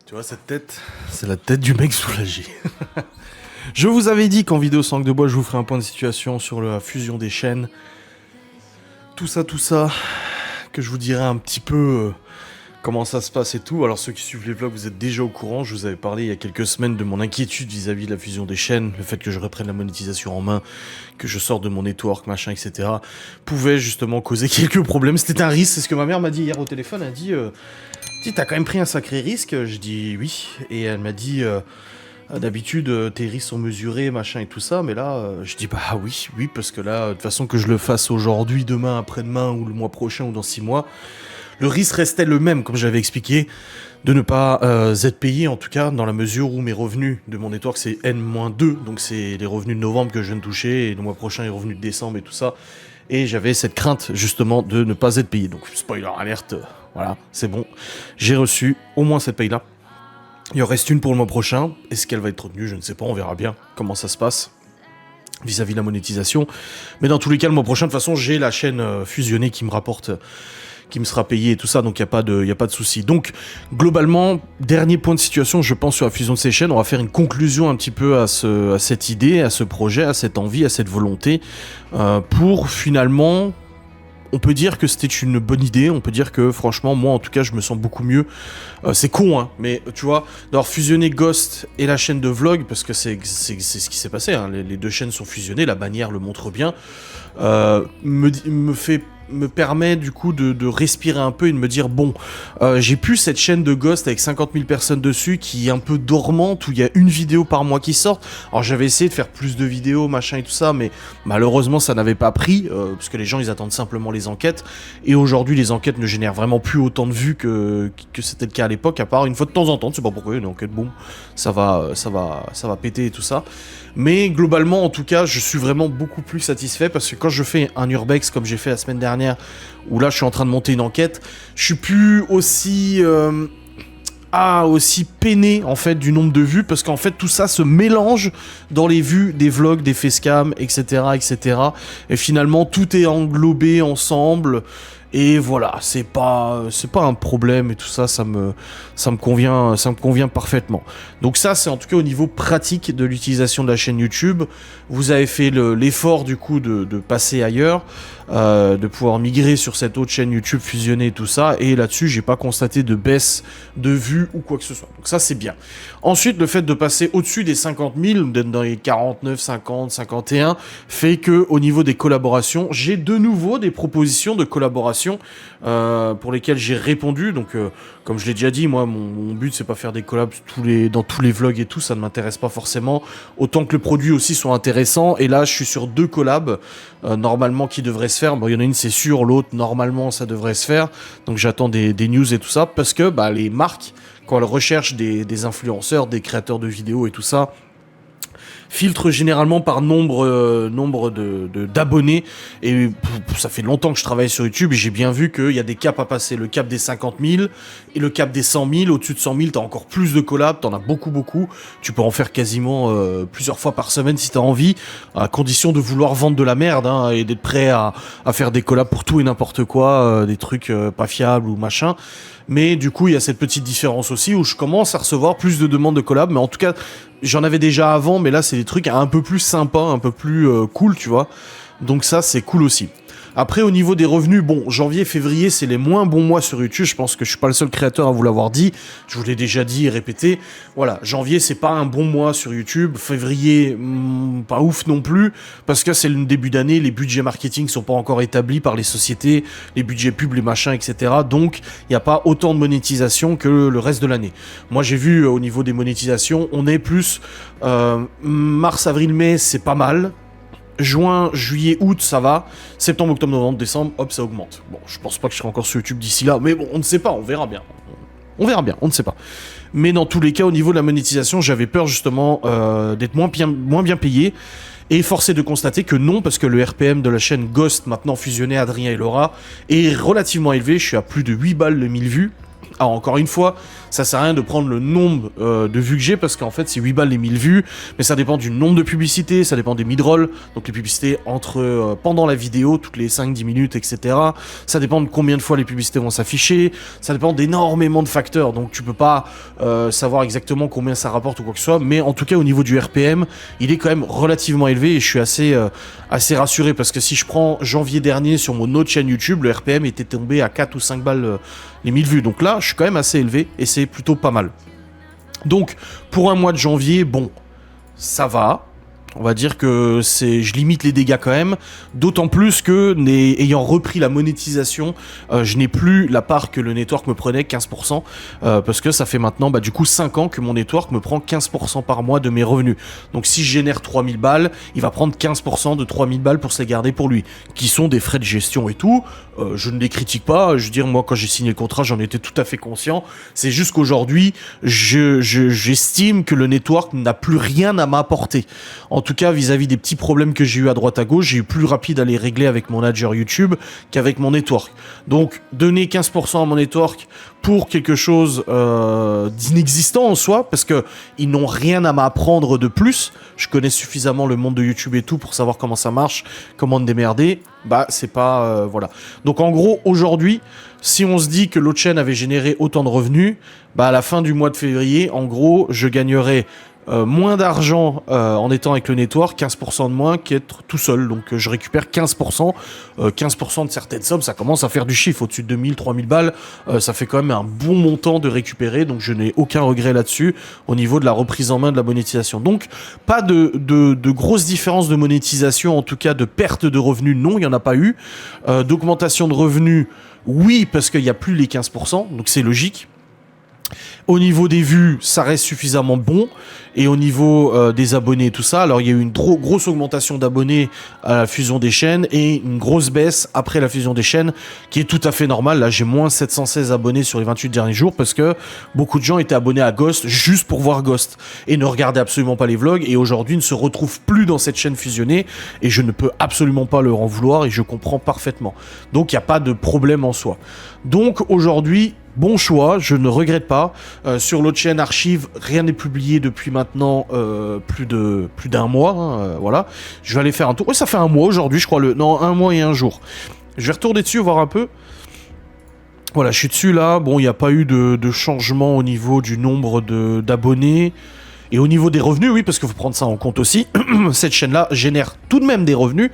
Tu vois cette tête? C'est la tête du mec soulagé. Je vous avais dit qu'en vidéo sans langue de bois, je vous ferai un point de situation sur la fusion des chaînes. Tout ça, que je vous dirai un petit peu comment ça se passe et tout. Alors ceux qui suivent les vlogs, vous êtes déjà au courant. Je vous avais parlé il y a quelques semaines de mon inquiétude vis-à-vis de la fusion des chaînes. Le fait que je reprenne la monétisation en main, que je sorte de mon network, machin, etc. pouvait justement causer quelques problèmes. C'était un risque, c'est ce que ma mère m'a dit hier au téléphone. Elle a dit... t'as quand même pris un sacré risque. Je dis oui. Et elle m'a dit... d'habitude, tes risques sont mesurés, machin et tout ça, mais là, je dis bah oui, parce que là, de toute façon que je le fasse aujourd'hui, demain, après-demain, ou le mois prochain, ou dans 6 mois, le risque restait le même, comme j'avais expliqué, de ne pas être payé, en tout cas, dans la mesure où mes revenus de mon network, c'est N-2, donc c'est les revenus de novembre que je viens de toucher, et le mois prochain, les revenus de décembre et tout ça, et j'avais cette crainte, justement, de ne pas être payé. Donc, spoiler alerte, voilà, c'est bon, j'ai reçu au moins cette paye-là. Il en reste une pour le mois prochain. Est-ce qu'elle va être retenue? Je ne sais pas, on verra bien comment ça se passe vis-à-vis de la monétisation. Mais dans tous les cas, le mois prochain, de toute façon, j'ai la chaîne fusionnée qui me rapporte, qui me sera payée et tout ça, donc il n'y a pas de souci. Donc, globalement, dernier point de situation, je pense, sur la fusion de ces chaînes, on va faire une conclusion un petit peu à cette idée, à ce projet, à cette envie, à cette volonté, pour finalement... On peut dire que c'était une bonne idée, on peut dire que franchement, moi en tout cas, je me sens beaucoup mieux. C'est con, hein, mais tu vois, d'avoir fusionné Ghost et la chaîne de vlog, parce que c'est ce qui s'est passé, hein, les deux chaînes sont fusionnées, la bannière le montre bien, me permet du coup de respirer un peu et de me dire bon, j'ai plus cette chaîne de Ghost avec 50 000 personnes dessus qui est un peu dormante, où il y a une vidéo par mois qui sort. Alors j'avais essayé de faire plus de vidéos, machin et tout ça, mais malheureusement ça n'avait pas pris, parce que les gens ils attendent simplement les enquêtes, et aujourd'hui les enquêtes ne génèrent vraiment plus autant de vues que c'était le cas à l'époque, à part une fois de temps en temps, je sais pas pourquoi, une enquête, boum, ça va péter et tout ça. Mais globalement, en tout cas, je suis vraiment beaucoup plus satisfait parce que quand je fais un urbex comme j'ai fait la semaine dernière, où là je suis en train de monter une enquête, je suis plus aussi peiné en fait du nombre de vues, parce qu'en fait tout ça se mélange dans les vues des vlogs, des facecam, etc. Et finalement tout est englobé ensemble. Et voilà, c'est pas un problème et tout ça, ça me convient parfaitement. Donc ça, c'est en tout cas au niveau pratique de l'utilisation de la chaîne YouTube. Vous avez fait l'effort du coup de passer ailleurs, de pouvoir migrer sur cette autre chaîne YouTube fusionnée et tout ça. Et là-dessus, j'ai pas constaté de baisse de vues ou quoi que ce soit. Donc ça, c'est bien. Ensuite, le fait de passer au-dessus des 50 000, d'être dans les 49, 50, 51, fait que au niveau des collaborations, j'ai de nouveau des propositions de collaboration pour lesquelles j'ai répondu. Donc comme je l'ai déjà dit, moi mon but c'est pas faire des collabs dans tous les vlogs et tout, ça ne m'intéresse pas forcément, autant que le produit aussi soit intéressant. Et là je suis sur 2 collabs normalement qui devraient se faire. Bon, il y en a une c'est sûr, l'autre normalement ça devrait se faire, donc j'attends des news et tout ça, parce que les marques, quand elles recherchent des influenceurs, des créateurs de vidéos et tout ça, filtre généralement par nombre d'abonnés, et ça fait longtemps que je travaille sur YouTube et j'ai bien vu qu'il y a des caps à passer, le cap des 50 000 et le cap des 100 000. Au-dessus de 100 000 t'as encore plus de collabs, t'en as beaucoup, tu peux en faire quasiment plusieurs fois par semaine si t'as envie, à condition de vouloir vendre de la merde, hein, et d'être prêt à faire des collabs pour tout et n'importe quoi, des trucs pas fiables ou machin. Mais du coup, il y a cette petite différence aussi où je commence à recevoir plus de demandes de collab. Mais en tout cas, j'en avais déjà avant, mais là, c'est des trucs un peu plus sympas, un peu plus cool, tu vois. Donc ça, c'est cool aussi. Après, au niveau des revenus, bon, janvier, février, c'est les moins bons mois sur YouTube. Je pense que je suis pas le seul créateur à vous l'avoir dit. Je vous l'ai déjà dit et répété. Voilà, janvier, c'est pas un bon mois sur YouTube. Février, pas ouf non plus, parce que c'est le début d'année. Les budgets marketing sont pas encore établis par les sociétés, les budgets pubs, les machins, etc. Donc, il n'y a pas autant de monétisation que le reste de l'année. Moi, j'ai vu au niveau des monétisations, on est plus mars, avril, mai, c'est pas mal. Juin, juillet, août, ça va. Septembre, octobre, novembre, décembre, hop, ça augmente. Bon, je pense pas que je serai encore sur YouTube d'ici là, mais bon, on ne sait pas, on verra bien. On verra bien, on ne sait pas. Mais dans tous les cas, au niveau de la monétisation, j'avais peur justement d'être moins bien payé. Et forcé de constater que non, parce que le RPM de la chaîne Ghost, maintenant fusionné Adrien et Laura, est relativement élevé. Je suis à plus de 8 balles le 1000 vues. Alors encore une fois, ça sert à rien de prendre le nombre de vues que j'ai, parce qu'en fait c'est 8 balles les 1000 vues, mais ça dépend du nombre de publicités, ça dépend des mid-rolls, donc les publicités pendant la vidéo, toutes les 5-10 minutes, etc. Ça dépend de combien de fois les publicités vont s'afficher, ça dépend d'énormément de facteurs, donc tu peux pas savoir exactement combien ça rapporte ou quoi que ce soit, mais en tout cas au niveau du RPM, il est quand même relativement élevé, et je suis assez rassuré, parce que si je prends janvier dernier sur mon autre chaîne YouTube, le RPM était tombé à 4 ou 5 balles les 1000 vues, donc là je suis quand même assez élevé et c'est plutôt pas mal. Donc pour un mois de janvier, bon, ça va. On va dire que je limite les dégâts quand même, d'autant plus que, ayant repris la monétisation, je n'ai plus la part que le network me prenait, 15%, parce que ça fait maintenant du coup 5 ans que mon network me prend 15% par mois de mes revenus. Donc si je génère 3000 balles, il va prendre 15% de 3000 balles pour se les garder pour lui, qui sont des frais de gestion et tout. Je ne les critique pas, je veux dire, moi quand j'ai signé le contrat, j'en étais tout à fait conscient. C'est juste qu'aujourd'hui, j'estime que le network n'a plus rien à m'apporter. En tout cas, vis-à-vis des petits problèmes que j'ai eu à droite à gauche, j'ai eu plus rapide à les régler avec mon manager YouTube qu'avec mon network. Donc, donner 15% à mon network pour quelque chose d'inexistant en soi, parce que ils n'ont rien à m'apprendre de plus. Je connais suffisamment le monde de YouTube et tout pour savoir comment ça marche, comment me démerder. C'est pas... voilà. Donc, en gros, aujourd'hui, si on se dit que l'autre chaîne avait généré autant de revenus, à la fin du mois de février, en gros, je gagnerais moins d'argent en étant avec le network, 15% de moins qu'être tout seul. Donc je récupère 15%. 15% de certaines sommes, ça commence à faire du chiffre. Au-dessus de 2000, 3000 balles, ça fait quand même un bon montant de récupérer. Donc je n'ai aucun regret là-dessus au niveau de la reprise en main de la monétisation. Donc pas de grosses différences de monétisation, en tout cas de perte de revenus, non, il n'y en a pas eu. D'augmentation de revenus, oui, parce qu'il n'y a plus les 15%, donc c'est logique. Au niveau des vues, ça reste suffisamment bon. Et au niveau des abonnés et tout ça, alors il y a eu une grosse augmentation d'abonnés à la fusion des chaînes et une grosse baisse après la fusion des chaînes, qui est tout à fait normale. Là, j'ai moins 716 abonnés sur les 28 derniers jours parce que beaucoup de gens étaient abonnés à Ghost juste pour voir Ghost et ne regardaient absolument pas les vlogs, et aujourd'hui ne se retrouvent plus dans cette chaîne fusionnée, et je ne peux absolument pas leur en vouloir et je comprends parfaitement. Donc il n'y a pas de problème en soi. Donc aujourd'hui, bon choix, je ne regrette pas. Sur l'autre chaîne Archive, rien n'est publié depuis maintenant plus d'un mois. Voilà. Je vais aller faire un tour. Ouais, ça fait un mois aujourd'hui, je crois. Non, un mois et un jour. Je vais retourner dessus, voir un peu. Voilà, je suis dessus là. Bon, il n'y a pas eu de changement au niveau du nombre d'abonnés. Et au niveau des revenus, oui, parce qu'il faut prendre ça en compte aussi, cette chaîne-là génère tout de même des revenus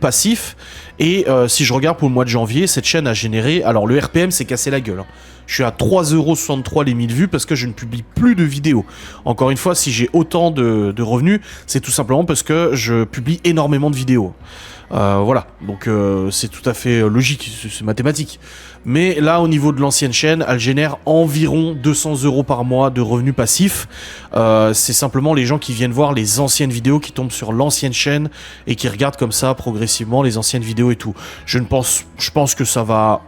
passifs. Et si je regarde pour le mois de janvier, cette chaîne a généré... Alors le RPM s'est cassé la gueule. Je suis à 3,63€ les 1000 vues parce que je ne publie plus de vidéos. Encore une fois, si j'ai autant de revenus, c'est tout simplement parce que je publie énormément de vidéos. Voilà, donc c'est tout à fait logique, c'est mathématique. Mais là, au niveau de l'ancienne chaîne, elle génère environ 200€ par mois de revenus passifs. C'est simplement les gens qui viennent voir les anciennes vidéos, qui tombent sur l'ancienne chaîne et qui regardent comme ça progressivement les anciennes vidéos et tout. Je pense que ça va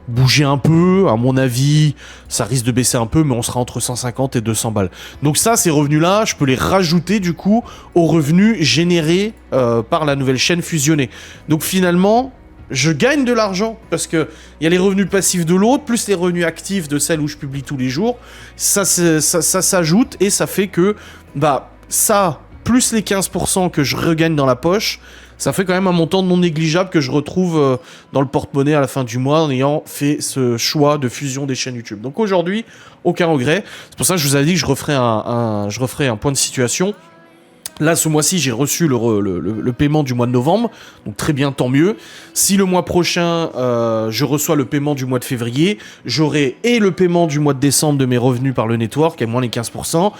bouger un peu, à mon avis, ça risque de baisser un peu, mais on sera entre 150 et 200 balles. Donc ça, ces revenus-là, je peux les rajouter du coup aux revenus générés par la nouvelle chaîne fusionnée. Donc finalement, je gagne de l'argent, parce que il y a les revenus passifs de l'autre, plus les revenus actifs de celle où je publie tous les jours. Ça s'ajoute, et ça fait que, ça, plus les 15% que je regagne dans la poche, ça fait quand même un montant non négligeable que je retrouve dans le porte-monnaie à la fin du mois en ayant fait ce choix de fusion des chaînes YouTube. Donc aujourd'hui, aucun regret. C'est pour ça que je vous avais dit que je referai un point de situation. Là, ce mois-ci, j'ai reçu le paiement du mois de novembre, donc très bien, tant mieux. Si le mois prochain, je reçois le paiement du mois de février, j'aurai et le paiement du mois de décembre de mes revenus par le network, et moins les 15%,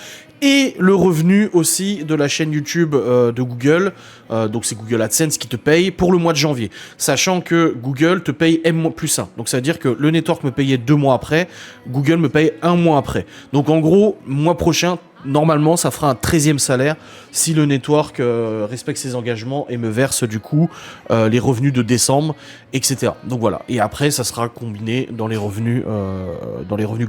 et le revenu aussi de la chaîne YouTube de Google, donc c'est Google AdSense qui te paye pour le mois de janvier, sachant que Google te paye M+1, donc ça veut dire que le network me payait 2 mois après, Google me paye 1 mois après. Donc en gros, mois prochain, normalement, ça fera un 13e salaire si le network respecte ses engagements et me verse du coup les revenus de décembre, etc. Donc voilà. Et après, ça sera combiné dans les revenus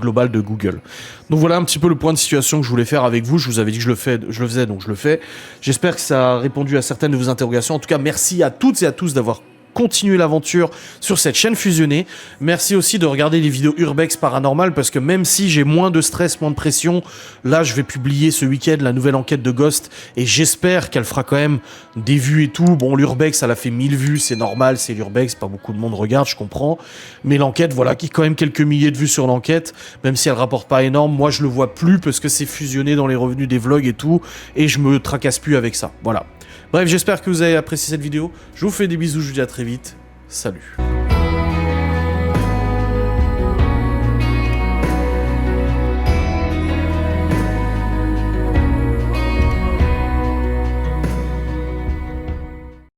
globaux de Google. Donc voilà un petit peu le point de situation que je voulais faire avec vous. Je vous avais dit que je le faisais, donc je le fais. J'espère que ça a répondu à certaines de vos interrogations. En tout cas, merci à toutes et à tous d'avoir continuer l'aventure sur cette chaîne fusionnée. Merci aussi de regarder les vidéos Urbex Paranormal, parce que même si j'ai moins de stress, moins de pression, là je vais publier ce week-end la nouvelle enquête de Ghost, et j'espère qu'elle fera quand même des vues et tout. Bon, l'Urbex, elle a fait 1000 vues, c'est normal, c'est l'Urbex, pas beaucoup de monde regarde, je comprends. Mais l'enquête, voilà, qui a quand même quelques milliers de vues sur l'enquête, même si elle rapporte pas énorme, moi je le vois plus parce que c'est fusionné dans les revenus des vlogs et tout, et je me tracasse plus avec ça. Voilà. Bref, j'espère que vous avez apprécié cette vidéo. Je vous fais des bisous, je vous dis à très vite. Salut.